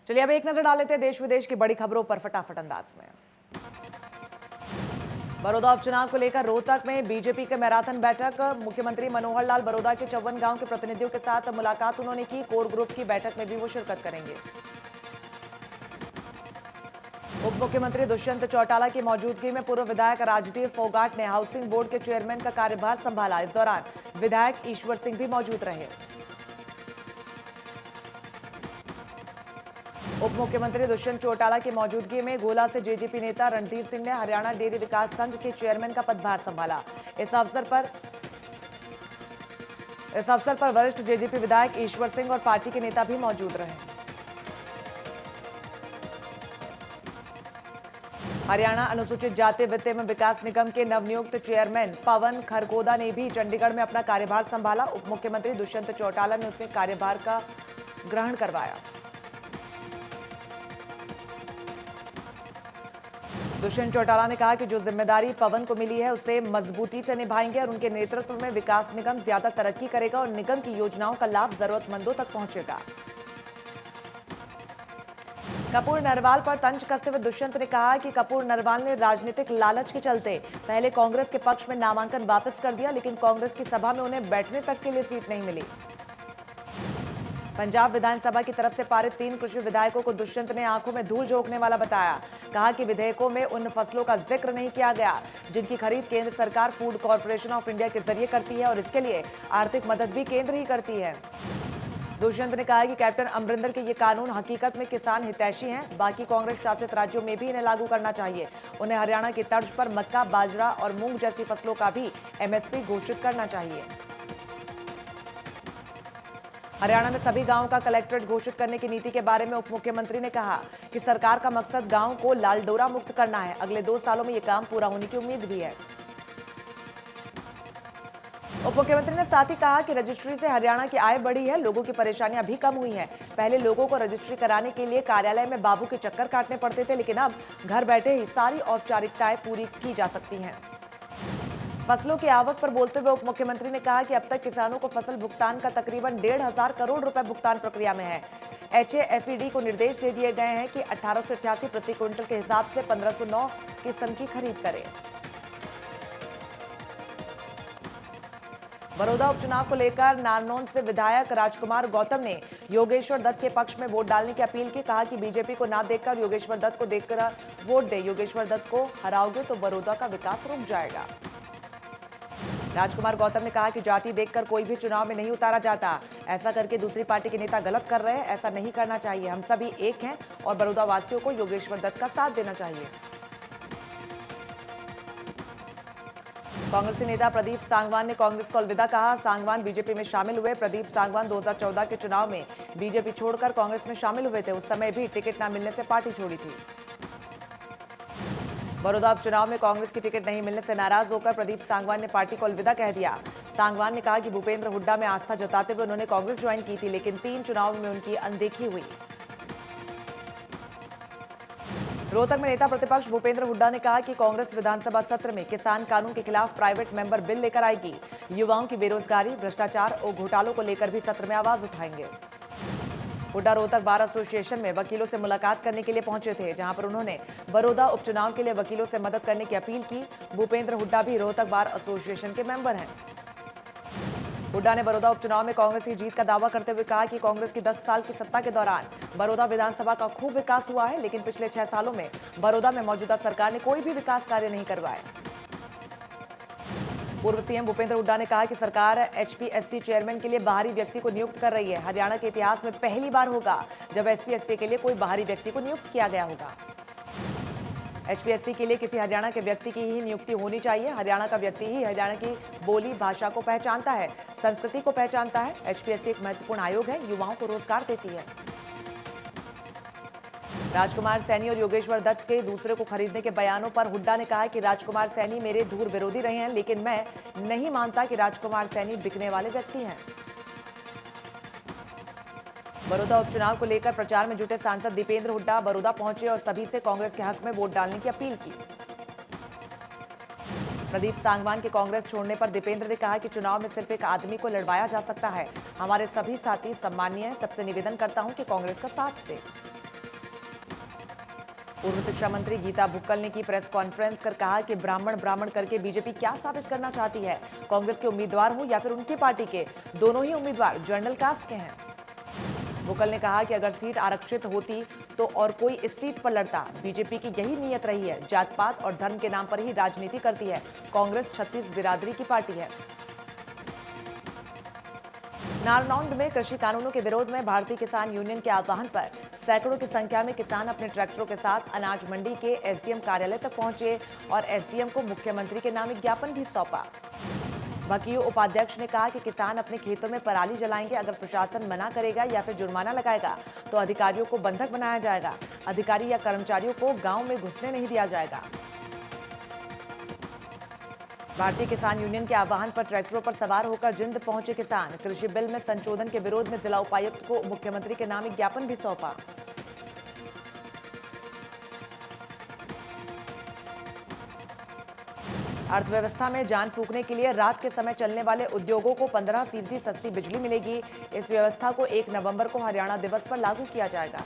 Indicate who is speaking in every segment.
Speaker 1: चलिए अब एक नजर डाल लेते हैं देश विदेश की बड़ी खबरों पर फटाफट अंदाज में। बड़ौदा उपचुनाव को लेकर रोहतक में बीजेपी के मैराथन बैठक। मुख्यमंत्री मनोहर लाल बड़ौदा के 54 गांव के प्रतिनिधियों के साथ मुलाकात उन्होंने की। कोर ग्रुप की बैठक में भी वो शिरकत करेंगे। उप मुख्यमंत्री दुष्यंत चौटाला की मौजूदगी में पूर्व विधायक राजदीप फोगाट ने हाउसिंग बोर्ड के चेयरमैन का कार्यभार संभाला। इस दौरान विधायक ईश्वर सिंह भी मौजूद रहे। उप मुख्यमंत्री दुष्यंत चौटाला की मौजूदगी में गोला से जेजेपी नेता रणधीर सिंह ने हरियाणा डेयरी विकास संघ के चेयरमैन का पदभार संभाला। इस अवसर पर वरिष्ठ जेजेपी विधायक ईश्वर सिंह और पार्टी के नेता भी मौजूद रहे। हरियाणा अनुसूचित जाति वित्त एवं विकास निगम के नवनियुक्त चेयरमैन पवन खरगोदा ने भी चंडीगढ़ में अपना कार्यभार संभाला। उप मुख्यमंत्री दुष्यंत चौटाला ने उससे कार्यभार का ग्रहण करवाया। दुष्यंत चौटाला ने कहा कि जो जिम्मेदारी पवन को मिली है उसे मजबूती से निभाएंगे और उनके नेतृत्व में विकास निगम ज्यादा तरक्की करेगा और निगम की योजनाओं का लाभ जरूरतमंदों तक पहुंचेगा। कपूर नरवाल पर तंज कसते हुए दुष्यंत ने कहा कि कपूर नरवाल ने राजनीतिक लालच के चलते पहले कांग्रेस के पक्ष में नामांकन वापस कर दिया, लेकिन कांग्रेस की सभा में उन्हें बैठने तक के लिए सीट नहीं मिली। पंजाब विधानसभा की तरफ से पारित 3 कृषि विधेयकों को दुष्यंत ने आंखों में धूल झोंकने वाला बताया। कहा कि विधेयकों में उन फसलों का जिक्र नहीं किया गया जिनकी खरीद केंद्र सरकार फूड कॉर्पोरेशन ऑफ इंडिया के जरिए करती है और इसके लिए आर्थिक मदद भी केंद्र ही करती है। दुष्यंत ने कहा कि कैप्टन अमरिंदर के ये कानून हकीकत में किसान हितैषी हैं। बाकी कांग्रेस शासित राज्यों में भी इन्हें लागू करना चाहिए। उन्हें हरियाणा की तर्ज पर मक्का, बाजरा और मूंग जैसी फसलों का भी एमएसपी घोषित करना चाहिए। हरियाणा में सभी गांवों का कलेक्ट्रेट घोषित करने की नीति के बारे में उप मुख्यमंत्री ने कहा कि सरकार का मकसद गांव को लालडोरा मुक्त करना है। अगले 2 सालों में यह काम पूरा होने की उम्मीद भी है। उप मुख्यमंत्री ने साथ ही कहा कि रजिस्ट्री से हरियाणा की आय बढ़ी है, लोगों की परेशानियां भी कम हुई हैं। पहले लोगों को रजिस्ट्री कराने के लिए कार्यालय में बाबू के चक्कर काटने पड़ते थे, लेकिन अब घर बैठे ही सारी औपचारिकताएं पूरी की जा सकती हैं। फसलों की आवक पर बोलते हुए उप मुख्यमंत्री ने कहा कि अब तक किसानों को फसल भुगतान का तकरीबन 1,500 करोड़ रुपए भुगतान प्रक्रिया में है। HAFED को निर्देश दे दिए गए हैं कि 1888 प्रति क्विंटल के हिसाब से 1509 किस्म की खरीद करें। बड़ौदा उपचुनाव को लेकर नारनौंद से विधायक राजकुमार गौतम ने योगेश्वर दत्त के पक्ष में वोट डालने की अपील की। कहा कि बीजेपी को ना देखकर योगेश्वर दत्त को देखकर वोट दे। योगेश्वर दत्त को हराओगे तो बड़ौदा का विकास रुक जाएगा। राजकुमार गौतम ने कहा कि जाति देखकर कोई भी चुनाव में नहीं उतारा जाता। ऐसा करके दूसरी पार्टी के नेता गलत कर रहे हैं, ऐसा नहीं करना चाहिए। हम सभी एक हैं और बड़ौदा वासियों को योगेश्वर दत्त का साथ देना चाहिए। कांग्रेसी नेता प्रदीप सांगवान ने कांग्रेस को अलविदा कहा। सांगवान बीजेपी में शामिल हुए। प्रदीप सांगवान 2014 के चुनाव में बीजेपी छोड़कर कांग्रेस में शामिल हुए थे। उस समय भी टिकट न मिलने से पार्टी छोड़ी थी। बड़ौदा उपचुनाव में कांग्रेस की टिकट नहीं मिलने से नाराज होकर प्रदीप सांगवान ने पार्टी को अलविदा कह दिया। सांगवान ने कहा कि भूपेंद्र हुड्डा में आस्था जताते हुए उन्होंने कांग्रेस ज्वाइन की थी, लेकिन 3 चुनावों में उनकी अनदेखी हुई। रोहतक में नेता प्रतिपक्ष भूपेंद्र हुड्डा ने कहा कि कांग्रेस विधानसभा सत्र में किसान कानून के खिलाफ प्राइवेट मेंबर बिल लेकर आएगी। युवाओं की बेरोजगारी, भ्रष्टाचार और घोटालों को लेकर भी सत्र में आवाज उठाएंगे। हुड्डा रोहतक बार एसोसिएशन में वकीलों से मुलाकात करने के लिए पहुंचे थे, जहां पर उन्होंने बड़ौदा उपचुनाव के लिए वकीलों से मदद करने की अपील की। भूपेंद्र हुड्डा भी रोहतक बार एसोसिएशन के मेंबर हैं। हुड्डा ने बड़ौदा उपचुनाव में कांग्रेस की जीत का दावा करते हुए कहा कि कांग्रेस की 10 साल की सत्ता के दौरान बड़ौदा विधानसभा का खूब विकास हुआ है, लेकिन पिछले 6 सालों में बड़ौदा में मौजूदा सरकार ने कोई भी विकास कार्य नहीं करवाए। पूर्व सीएम भूपेंद्र हुड्डा ने कहा कि सरकार HPSC चेयरमैन के लिए बाहरी व्यक्ति को नियुक्त कर रही है। हरियाणा के इतिहास में पहली बार होगा जब SPSC के लिए कोई बाहरी व्यक्ति को नियुक्त किया गया होगा। HPSC के लिए किसी हरियाणा के व्यक्ति की ही नियुक्ति होनी चाहिए। हरियाणा का व्यक्ति ही हरियाणा की बोली भाषा को पहचानता है, संस्कृति को पहचानता है। HPSC एक महत्वपूर्ण आयोग है, युवाओं को रोजगार देती है। राजकुमार सैनी और योगेश्वर दत्त के दूसरे को खरीदने के बयानों पर हुड्डा ने कहा कि राजकुमार सैनी मेरे धूर विरोधी रहे हैं, लेकिन मैं नहीं मानता कि राजकुमार सैनी बिकने वाले व्यक्ति हैं। बड़ौदा उपचुनाव को लेकर प्रचार में जुटे सांसद दीपेंद्र हुड्डा बड़ौदा पहुंचे और सभी से कांग्रेस के हक में वोट डालने की अपील की। प्रदीप सांगवान के कांग्रेस छोड़ने पर दीपेंद्र ने कहा कि चुनाव में सिर्फ एक आदमी को लड़वाया जा सकता है। हमारे सभी साथी सम्मानीय हैं, सबसे निवेदन करता हूं कि कांग्रेस का साथ दें। पूर्व शिक्षा मंत्री गीता बुक्कल ने की प्रेस कॉन्फ्रेंस कर कहा कि ब्राह्मण ब्राह्मण करके बीजेपी क्या साबित करना चाहती है। कांग्रेस के उम्मीदवार हो या फिर उनकी पार्टी के, दोनों ही उम्मीदवार जनरल कास्ट के हैं। बुक्कल ने कहा कि अगर सीट आरक्षित होती तो और कोई इस सीट पर लड़ता। बीजेपी की यही नीयत रही है, जात पात और धर्म के नाम पर ही राजनीति करती है। कांग्रेस 36 बिरादरी की पार्टी है। नारनौंद में कृषि कानूनों के विरोध में भारतीय किसान यूनियन के आह्वान पर सैकड़ों की संख्या में किसान अपने ट्रैक्टरों के साथ अनाज मंडी के एसडीएम कार्यालय तक पहुंचे और एसडीएम को मुख्यमंत्री के नाम एक ज्ञापन भी सौंपा। बकीयो उपाध्यक्ष ने कहा कि किसान अपने खेतों में पराली जलाएंगे। अगर प्रशासन मना करेगा या फिर जुर्माना लगाएगा तो अधिकारियों को बंधक बनाया जाएगा। अधिकारी या कर्मचारियों को गांव में घुसने नहीं दिया जाएगा। भारतीय किसान यूनियन के आह्वान पर ट्रैक्टरों पर सवार होकर जिंद पहुंचे किसान। कृषि बिल में संशोधन के विरोध में जिला उपायुक्त को मुख्यमंत्री के नाम एक ज्ञापन भी सौंपा। अर्थव्यवस्था में जान फूंकने के लिए रात के समय चलने वाले उद्योगों को 15% सस्ती बिजली मिलेगी। इस व्यवस्था को 1 नवंबर को हरियाणा दिवस पर लागू किया जाएगा।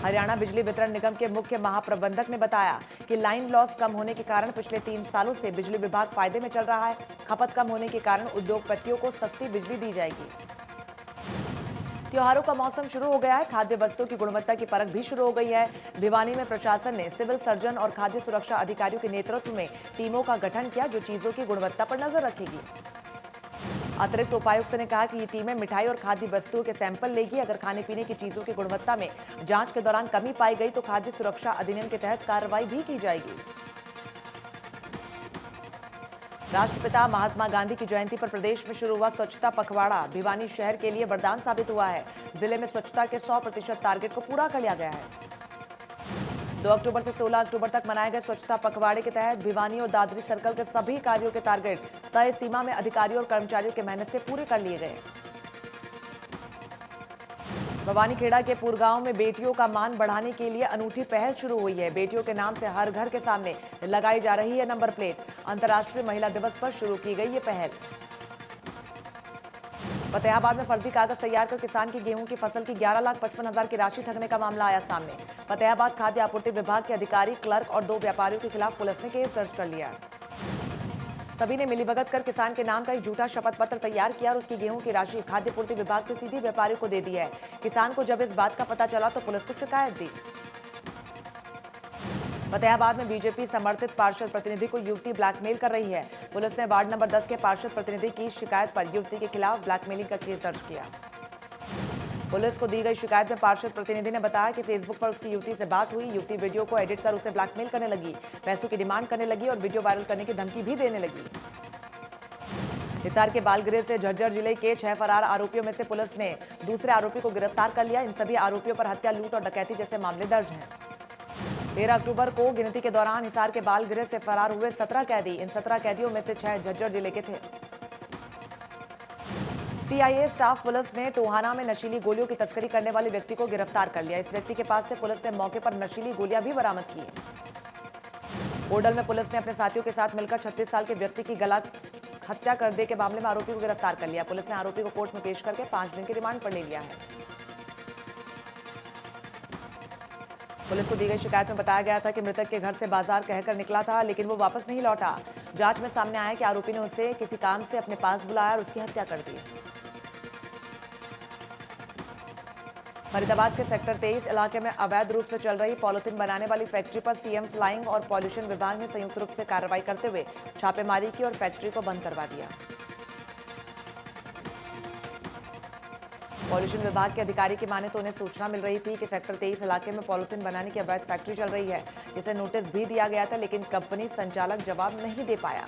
Speaker 1: हरियाणा बिजली वितरण निगम के मुख्य महाप्रबंधक ने बताया कि लाइन लॉस कम होने के कारण पिछले 3 सालों से बिजली विभाग फायदे में चल रहा है। खपत कम होने के कारण उद्योगपतियों को सस्ती बिजली दी जाएगी। त्योहारों का मौसम शुरू हो गया है। खाद्य वस्तुओं की गुणवत्ता की परख भी शुरू हो गई है। भिवानी में प्रशासन ने सिविल सर्जन और खाद्य सुरक्षा अधिकारियों के नेतृत्व में टीमों का गठन किया, जो चीजों की गुणवत्ता पर नजर रखेगी। अतिरिक्त उपायुक्त ने कहा कि ये टीमें मिठाई और खाद्य वस्तुओं के सैंपल लेगी। अगर खाने पीने की चीजों की गुणवत्ता में जांच के दौरान कमी पाई गई तो खाद्य सुरक्षा अधिनियम के तहत कार्रवाई भी की जाएगी। राष्ट्रपिता महात्मा गांधी की जयंती पर प्रदेश में शुरू हुआ स्वच्छता पखवाड़ा भिवानी शहर के लिए वरदान साबित हुआ है। जिले में स्वच्छता के 100% टारगेट को पूरा कर लिया गया है। 2 अक्टूबर से 16 अक्टूबर तक मनाए गए स्वच्छता पखवाड़े के तहत भिवानी और दादरी सर्कल के सभी कार्यों के टारगेट तय सीमा में अधिकारियों और कर्मचारियों की मेहनत से पूरे कर लिए गए। भवानीखेड़ा के पुरगांव में बेटियों का मान बढ़ाने के लिए अनूठी पहल शुरू हुई है। बेटियों के नाम से हर घर के सामने लगाई जा रही है नंबर प्लेट। अंतर्राष्ट्रीय महिला दिवस पर शुरू की गई ये पहल। फतेहाबाद में फर्जी कागज तैयार कर किसान की गेहूं की फसल की 11,55,000 की राशि ठगने का मामला आया सामने। फतेहाबाद खाद्य आपूर्ति विभाग के अधिकारी, क्लर्क और 2 व्यापारियों के खिलाफ पुलिस ने केस दर्ज कर लिया। सभी ने मिलीभगत कर किसान के नाम का एक झूठा शपथ पत्र तैयार किया और उसकी गेहूं की राशि खाद्य पूर्ति विभाग से सीधी व्यापारियों को दे दी है। किसान को जब इस बात का पता चला तो पुलिस को शिकायत दी। फतेहाबाद में बीजेपी समर्थित पार्षद प्रतिनिधि को युवती ब्लैकमेल कर रही है। पुलिस ने वार्ड नंबर 10 के पार्षद प्रतिनिधि की शिकायत पर युवती के खिलाफ ब्लैकमेलिंग का केस दर्ज किया। पुलिस को दी गई शिकायत में पार्षद प्रतिनिधि ने बताया कि फेसबुक पर उसकी युवती से बात हुई। युवती वीडियो को एडिट कर उसे ब्लैकमेल करने लगी, पैसों की डिमांड करने लगी और वीडियो वायरल करने की धमकी भी देने लगी। हिसार के बालगृह से झज्जर जिले के 6 फरार आरोपियों में से पुलिस ने दूसरे आरोपी को गिरफ्तार कर लिया। इन सभी आरोपियों पर हत्या, लूट और डकैती जैसे मामले दर्ज हैं। 13 अक्टूबर को गिनती के दौरान हिसार के बालगृह से फरार हुए 17 कैदी। इन 17 कैदियों में से 6 झज्जर जिले के थे। सीआईए स्टाफ पुलिस ने टोहाना में नशीली गोलियों की तस्करी करने वाले व्यक्ति को गिरफ्तार कर लिया। इस व्यक्ति के पास से पुलिस ने मौके पर नशीली गोलियां भी बरामद की। होडल में पुलिस ने अपने साथियों के साथ मिलकर 36 साल के व्यक्ति की गला हत्या कर दे के मामले में आरोपी को गिरफ्तार कर लिया। पुलिस ने आरोपी को कोर्ट में पेश करके 5 दिन की रिमांड पर ले लिया है। पुलिस को दी गई शिकायत में बताया गया था कि मृतक के घर से बाजार कहकर निकला था, लेकिन वो वापस नहीं लौटा। जांच में सामने आया कि आरोपी ने उसे किसी काम से अपने पास बुलाया और उसकी हत्या कर दी। फरीदाबाद के सेक्टर 23 इलाके में अवैध रूप से चल रही पॉलिथीन बनाने वाली फैक्ट्री पर सीएम फ्लाइंग और पॉल्यूशन विभाग ने संयुक्त रूप से कार्रवाई करते हुए छापेमारी की और फैक्ट्री को बंद करवा दिया। पॉल्यूशन विभाग के अधिकारी की माने तो उन्हें सूचना मिल रही थी कि सेक्टर 23 इलाके में पॉलिथीन बनाने की अवैध फैक्ट्री चल रही है, जिसे नोटिस भी दिया गया था, लेकिन कंपनी संचालक जवाब नहीं दे पाया।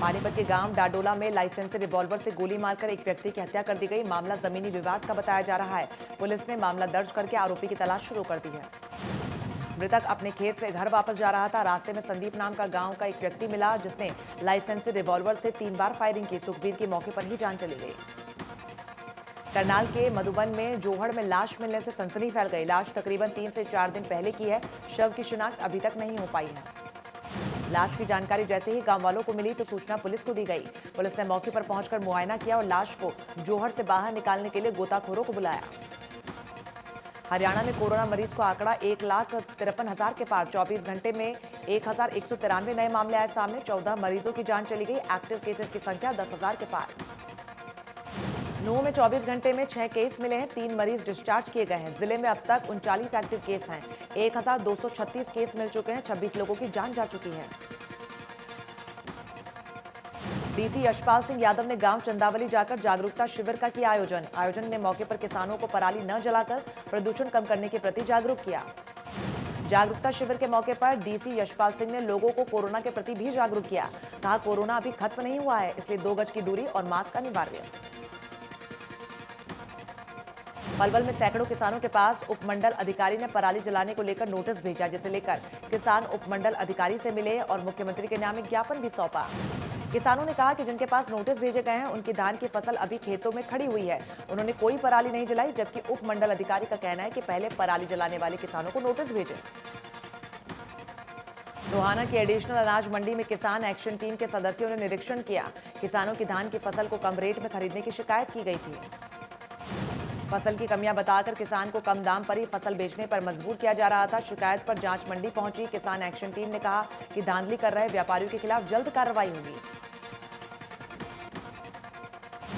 Speaker 1: पानीपत के गांव डाडोला में लाइसेंसी रिवॉल्वर से गोली मारकर एक व्यक्ति की हत्या कर दी गई। मामला जमीनी विवाद का बताया जा रहा है। पुलिस ने मामला दर्ज करके आरोपी की तलाश शुरू कर दी है। मृतक अपने खेत से घर वापस जा रहा था। रास्ते में संदीप नाम का गांव का एक व्यक्ति मिला, जिसने लाइसेंसी रिवॉल्वर से 3 बार फायरिंग की। सुखबीर की मौके पर ही जान चली गई। करनाल के मधुबन में जोहड़ में लाश मिलने से सनसनी फैल गई। लाश तकरीबन 3 से 4 दिन पहले की है। शव की शिनाख्त अभी तक नहीं हो पाई है। लाश की जानकारी जैसे ही गांव वालों को मिली तो सूचना पुलिस को दी गई। पुलिस ने मौके पर पहुंचकर मुआयना किया और लाश को जोहड़ से बाहर निकालने के लिए गोताखोरों को बुलाया। हरियाणा में कोरोना मरीज को आंकड़ा 1,53,000 के पार। 24 घंटे में 1,193 नए मामले आए सामने। 14 मरीजों की जान चली गई। एक्टिव केसेस की संख्या 10,000 के पार। नूंह में 24 घंटे में 6 केस मिले हैं। 3 मरीज डिस्चार्ज किए गए हैं। जिले में अब तक 39 एक्टिव केस हैं। 1,236 केस मिल चुके हैं। 26 लोगों की जान जा चुकी है। डीसी यशपाल सिंह यादव ने गांव चंदावली जाकर जागरूकता शिविर का किया आयोजन ने मौके पर किसानों को पराली न जलाकर प्रदूषण कम करने के प्रति जागरूक किया। जागरूकता शिविर के मौके पर डीसी यशपाल सिंह ने लोगों को कोरोना के प्रति भी जागरूक किया। कहा, कोरोना अभी खत्म नहीं हुआ है, इसलिए 2 गज की दूरी और मास्क अनिवार्य। पलवल में सैकड़ों किसानों के पास उपमंडल अधिकारी ने पराली जलाने को लेकर नोटिस भेजा, जिसे लेकर किसान उपमंडल अधिकारी से मिले और मुख्यमंत्री के नाम एक ज्ञापन भी सौंपा। किसानों ने कहा कि जिनके पास नोटिस भेजे गए हैं उनकी धान की फसल अभी खेतों में खड़ी हुई है। उन्होंने कोई पराली नहीं जलाई, जबकि उपमंडल अधिकारी का कहना है कि पहले पराली जलाने वाले किसानों को नोटिस भेजें। रोहाना की एडिशनल अनाज मंडी में किसान एक्शन टीम के सदस्यों ने निरीक्षण किया। किसानों की धान की फसल को कम रेट में खरीदने की शिकायत की गई थी। फसल की कमियां बताकर किसान को कम दाम पर ही फसल बेचने पर मजबूर किया जा रहा था। शिकायत पर जांच मंडी पहुंची किसान एक्शन टीम ने कहा कि धांधली कर रहे व्यापारियों के खिलाफ जल्द कार्रवाई होगी।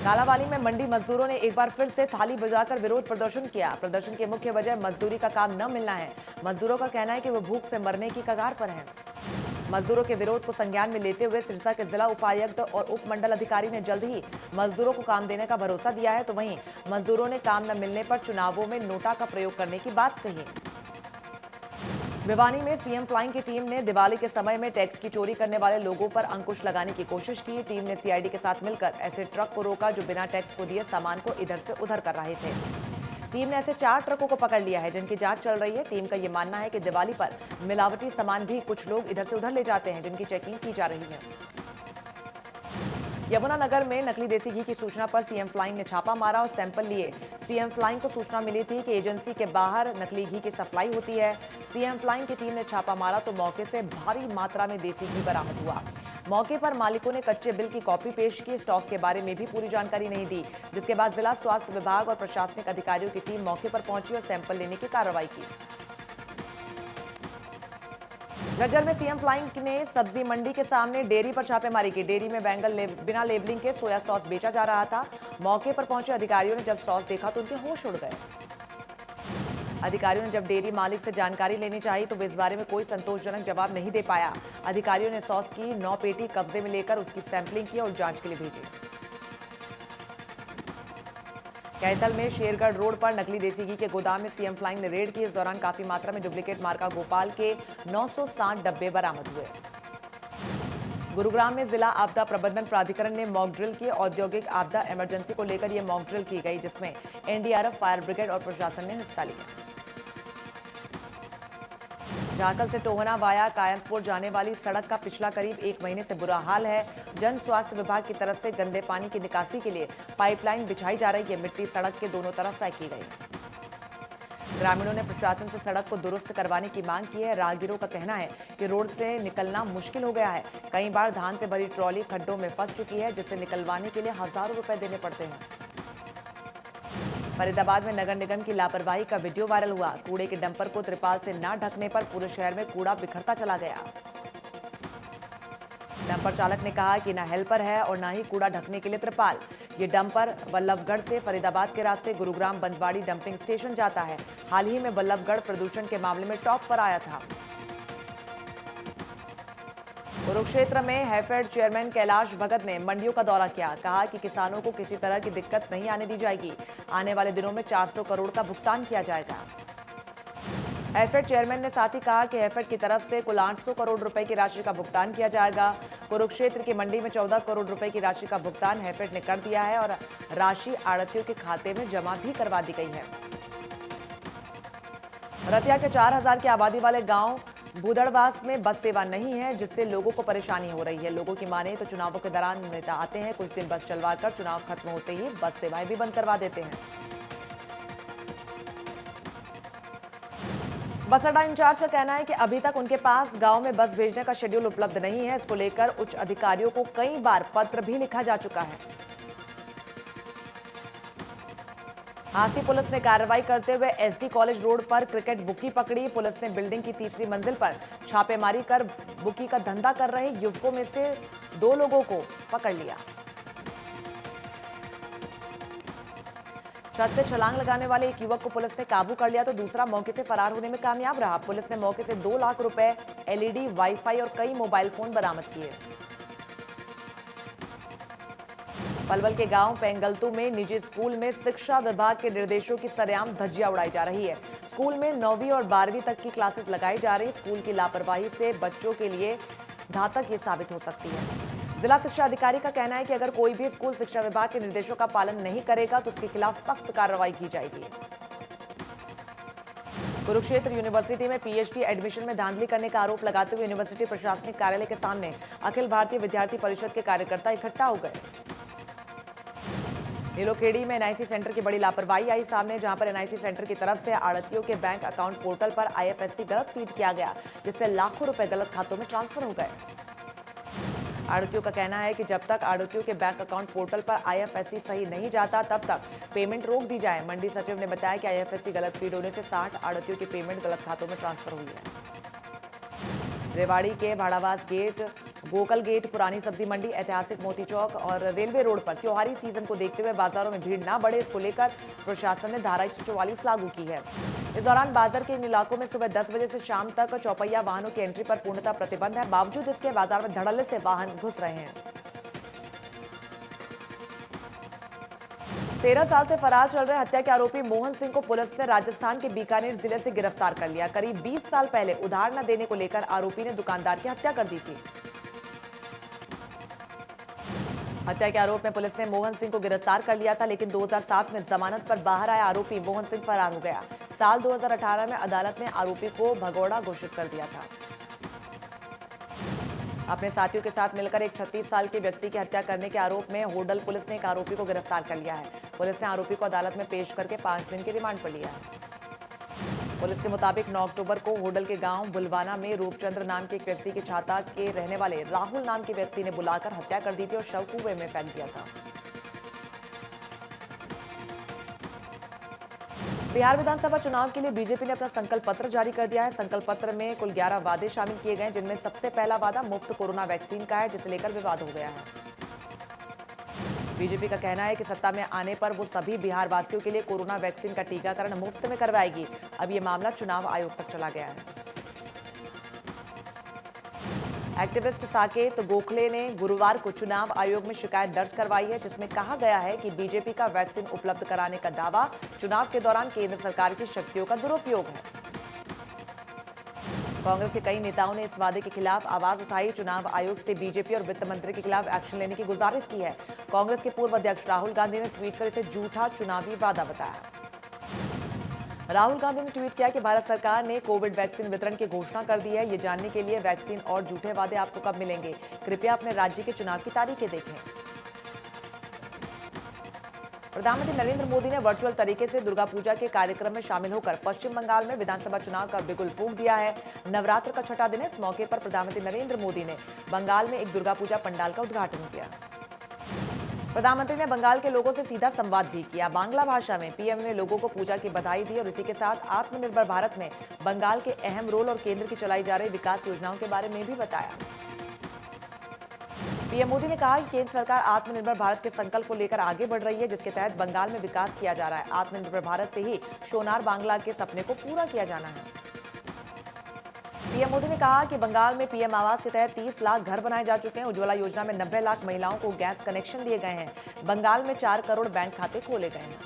Speaker 1: कालावाली में मंडी मजदूरों ने एक बार फिर से थाली बजाकर विरोध प्रदर्शन किया। प्रदर्शन की मुख्य वजह मजदूरी का काम न मिलना है। मजदूरों का कहना है कि वो भूख से मरने की कगार पर हैं। मजदूरों के विरोध को संज्ञान में लेते हुए सिरसा के जिला उपायुक्त और उपमंडल अधिकारी ने जल्द ही मजदूरों को काम देने का भरोसा दिया है। तो वहीं मजदूरों ने काम न मिलने पर चुनावों में नोटा का प्रयोग करने की बात कही। भिवानी में सीएम फ्लाइंग की टीम ने दिवाली के समय में टैक्स की चोरी करने वाले लोगों पर अंकुश लगाने की कोशिश की। टीम ने सीआईडी के साथ मिलकर ऐसे ट्रक को रोका जो बिना टैक्स को दिए सामान को इधर से उधर कर रहे थे। टीम ने ऐसे 4 ट्रकों को पकड़ लिया है, जिनकी जांच चल रही है। टीम का ये मानना है कि दिवाली पर मिलावटी सामान भी कुछ लोग इधर से उधर ले जाते हैं, जिनकी चेकिंग की जा रही है। यमुनानगर में नकली देसी घी की सूचना पर सीएम फ्लाइंग ने छापा मारा और सैंपल लिए। सीएम फ्लाइंग को सूचना मिली थी कि एजेंसी के बाहर नकली घी की सप्लाई होती है। सीएम फ्लाइंग की टीम ने छापा मारा तो मौके से भारी मात्रा में देसी घी बरामद हुआ। मौके पर मालिकों ने कच्चे बिल की कॉपी पेश की। स्टॉक के बारे में भी पूरी जानकारी नहीं दी, जिसके बाद जिला स्वास्थ्य विभाग और प्रशासनिक अधिकारियों की टीम मौके पर पहुंची और सैंपल लेने की कार्रवाई की। झज्जर में सीएम फ्लाइंग ने सब्जी मंडी के सामने डेयरी पर छापेमारी की। डेयरी में बैंगन बिना लेबलिंग के सोया सॉस बेचा जा रहा था। मौके पर पहुंचे अधिकारियों ने जब सॉस देखा तो उनके होश उड़ गए। अधिकारियों ने जब डेयरी मालिक से जानकारी लेनी चाहिए तो वे इस बारे में कोई संतोषजनक जवाब नहीं दे पाया। अधिकारियों ने सॉस की 9 पेटी कब्जे में लेकर उसकी सैंपलिंग की और जांच के लिए भेजी। कैथल में शेरगढ़ रोड पर नकली देसी घी के गोदाम में सीएम फ्लाइंग ने रेड की। इस दौरान काफी मात्रा में डुप्लीकेट मार्का गोपाल के 960 डब्बे बरामद हुए। गुरुग्राम में जिला आपदा प्रबंधन प्राधिकरण ने मॉक ड्रिल की। औद्योगिक आपदा इमरजेंसी को लेकर यह मॉक ड्रिल की गई, जिसमें एनडीआरएफ, फायर ब्रिगेड और प्रशासन ने हिस्सा लिया। झाकल से टोहना वाया कायंतपुर जाने वाली सड़क का पिछला करीब 1 महीने से बुरा हाल है। जन स्वास्थ्य विभाग की तरफ से गंदे पानी की निकासी के लिए पाइपलाइन बिछाई जा रही है। मिट्टी सड़क के दोनों तरफ फेंकी गई। ग्रामीणों ने प्रशासन से सड़क को दुरुस्त करवाने की मांग की है। राहगीरों का कहना है कि रोड से निकलना मुश्किल हो गया है। कई बार धान से भरी ट्रॉली खड्डों में फंस चुकी है, जिससे निकलवाने के लिए हजारों रुपए देने पड़ते हैं। फरीदाबाद में नगर निगम की लापरवाही का वीडियो वायरल हुआ। कूड़े के डंपर को त्रिपाल से न ढकने पर पूरे शहर में कूड़ा बिखरता चला गया। डंपर चालक ने कहा कि न हेल्पर है और न ही कूड़ा ढकने के लिए त्रिपाल। ये डंपर बल्लभगढ़ से फरीदाबाद के रास्ते गुरुग्राम बंदवाड़ी डंपिंग स्टेशन जाता है। हाल ही में बल्लभगढ़ प्रदूषण के मामले में टॉप पर आया था। कुरुक्षेत्र में हैफेड चेयरमैन कैलाश भगत ने मंडियों का दौरा किया। कहा कि किसानों को किसी तरह की दिक्कत नहीं आने दी जाएगी। आने वाले दिनों में 400 करोड़ का भुगतान किया जाएगा। हैफेड चेयरमैन ने साथ ही कहा कि हैफेड की तरफ से कुल 800 करोड़ रुपए की राशि का भुगतान किया जाएगा। कुरुक्षेत्र की मंडी में 14 करोड़ रुपए की राशि का भुगतान हैफेड ने कर दिया है और राशि आढ़तियों के खाते में जमा भी करवा दी गई है। रतिया के 4000 की आबादी वाले गांव भूदड़वास में बस सेवा नहीं है, जिससे लोगों को परेशानी हो रही है। लोगों की माने तो चुनावों के दौरान नेता आते हैं, कुछ दिन बस चलवाकर चुनाव खत्म होते ही बस सेवाएं भी बंद करवा देते हैं। बस अड्डा इंचार्ज का कहना है कि अभी तक उनके पास गांव में बस भेजने का शेड्यूल उपलब्ध नहीं है। इसको लेकर उच्च अधिकारियों को कई बार पत्र भी लिखा जा चुका है। हांसी पुलिस ने कार्रवाई करते हुए एसडी कॉलेज रोड पर क्रिकेट बुकी पकड़ी। पुलिस ने बिल्डिंग की तीसरी मंजिल पर छापेमारी कर बुकी का धंधा कर रहे युवकों में से 2 लोगों को पकड़ लिया। छत से छलांग लगाने वाले एक युवक को पुलिस ने काबू कर लिया तो दूसरा मौके से फरार होने में कामयाब रहा। पुलिस ने मौके से 2 लाख रुपए, एलईडी, वाईफाई और कई मोबाइल फोन बरामद किए। पलवल के गांव पेंगलतू में निजी स्कूल में शिक्षा विभाग के निर्देशों की सरेआम धज्जियां उड़ाई जा रही है। स्कूल में 9वीं और 12वीं तक की क्लासेस लगाई जा रही। स्कूल की लापरवाही से बच्चों के लिए घातक ये साबित हो सकती है। जिला शिक्षा अधिकारी का कहना है कि अगर कोई भी स्कूल शिक्षा विभाग के निर्देशों का पालन नहीं करेगा तो उसके खिलाफ सख्त कार्रवाई की जाएगी। कुरुक्षेत्र यूनिवर्सिटी में पीएचडी एडमिशन में धांधली करने का आरोप लगाते हुए यूनिवर्सिटी प्रशासनिक कार्यालय के सामने अखिल भारतीय विद्यार्थी परिषद के कार्यकर्ता इकट्ठा हो गए। नीलोखेड़ी में एनआईसी सेंटर की बड़ी लापरवाही आई सामने, जहां पर एनआईसी सेंटर की तरफ से आढ़तियों के बैंक अकाउंट पोर्टल पर आईएफएससी गलत फीड किया गया, जिससे लाखों रुपए गलत खातों में ट्रांसफर हो गए। आढ़तियों का कहना है कि जब तक आढ़तियों के बैंक अकाउंट पोर्टल पर आईएफएससी सही नहीं जाता तब तक पेमेंट रोक दी जाए। मंडी सचिव ने बताया कि आईएफएससी गलत फीड होने से 60 आढ़तियों की पेमेंट गलत खातों में ट्रांसफर हुई है। रेवाड़ी के भाड़ावास गेट, गोकल गेट, पुरानी सब्जी मंडी, ऐतिहासिक मोती चौक और रेलवे रोड पर त्योहारी सीजन को देखते हुए बाजारों में भीड़ न बढ़े, इसको लेकर प्रशासन ने धारा 144 लागू की है। इस दौरान बाजार के इन इलाकों में सुबह 10 बजे से शाम तक चौपहिया वाहनों की एंट्री पर पूर्णतः प्रतिबंध है। बावजूद इसके बाजार में धड़ल्ले से वाहन घुस रहे हैं। 13 साल से फरार चल रहे हत्या के आरोपी मोहन सिंह को पुलिस ने राजस्थान के बीकानेर जिले से गिरफ्तार कर लिया। करीब 20 साल पहले उधार न देने को लेकर आरोपी ने दुकानदार की हत्या कर दी थी। हत्या के आरोप में पुलिस ने मोहन सिंह को गिरफ्तार कर लिया था, लेकिन 2007 में जमानत पर बाहर आया आरोपी मोहन सिंह फरार हो गया। साल 2018 में अदालत ने आरोपी को भगौड़ा घोषित कर दिया था। अपने साथियों के साथ मिलकर एक 36 साल के व्यक्ति की हत्या करने के आरोप में होडल पुलिस ने एक आरोपी को गिरफ्तार कर लिया है। पुलिस ने आरोपी को अदालत में पेश करके 5 दिन के रिमांड पर लिया है। पुलिस के मुताबिक 9 अक्टूबर को होडल के गांव बुलवाना में रूपचंद्र नाम के एक व्यक्ति की छाता के रहने वाले राहुल नाम के व्यक्ति ने बुलाकर हत्या कर दी थी और शव कुएं में फेंक दिया था। बिहार विधानसभा चुनाव के लिए बीजेपी ने अपना संकल्प पत्र जारी कर दिया है। संकल्प पत्र में कुल 11 वादे शामिल किए गए, जिनमें सबसे पहला वादा मुफ्त कोरोना वैक्सीन का है, जिसे लेकर विवाद हो गया है। बीजेपी का कहना है कि सत्ता में आने पर वो सभी बिहार वासियों के लिए कोरोना वैक्सीन का टीकाकरण मुफ्त में करवाएगी। अब ये मामला चुनाव आयोग तक चला गया है। एक्टिविस्ट साकेत गोखले ने गुरुवार को चुनाव आयोग में शिकायत दर्ज करवाई है, जिसमें कहा गया है कि बीजेपी का वैक्सीन उपलब्ध कराने का दावा चुनाव के दौरान केंद्र सरकार की शक्तियों का दुरुपयोग है। कांग्रेस के कई नेताओं ने इस वादे के खिलाफ आवाज उठाई। चुनाव आयोग से बीजेपी और वित्त मंत्री के खिलाफ एक्शन लेने की गुजारिश की है। कांग्रेस के पूर्व अध्यक्ष राहुल गांधी ने ट्वीट कर इसे झूठा चुनावी वादा बताया। राहुल गांधी ने ट्वीट किया कि भारत सरकार ने कोविड वैक्सीन वितरण की घोषणा कर दी है। ये जानने के लिए वैक्सीन और झूठे वादे आपको कब मिलेंगे, कृपया अपने राज्य के चुनाव की तारीखें देखें। प्रधानमंत्री नरेंद्र मोदी ने वर्चुअल तरीके से दुर्गा पूजा के कार्यक्रम में शामिल होकर पश्चिम बंगाल में विधानसभा चुनाव का बिगुल फूंक दिया है। नवरात्र का छठा दिन है। इस मौके पर प्रधानमंत्री नरेंद्र मोदी ने बंगाल में एक दुर्गा पूजा पंडाल का उद्घाटन किया। प्रधानमंत्री ने बंगाल के लोगों से सीधा संवाद भी किया। बांग्ला भाषा में पीएम ने लोगों को पूजा की बधाई दी और इसी के साथ आत्मनिर्भर भारत में बंगाल के अहम रोल और केंद्र की चलाई जा रही विकास योजनाओं के बारे में भी बताया। पीएम मोदी ने कहा कि केंद्र सरकार आत्मनिर्भर भारत के संकल्प को लेकर आगे बढ़ रही है, जिसके तहत बंगाल में विकास किया जा रहा है। आत्मनिर्भर भारत से ही सोनार बांग्ला के सपने को पूरा किया जाना है। पीएम मोदी ने कहा कि बंगाल में पीएम आवास के तहत 30 लाख घर बनाए जा चुके हैं। उज्ज्वला योजना में 90 लाख महिलाओं को गैस कनेक्शन दिए गए हैं। बंगाल में 4 करोड़ बैंक खाते खोले गए हैं।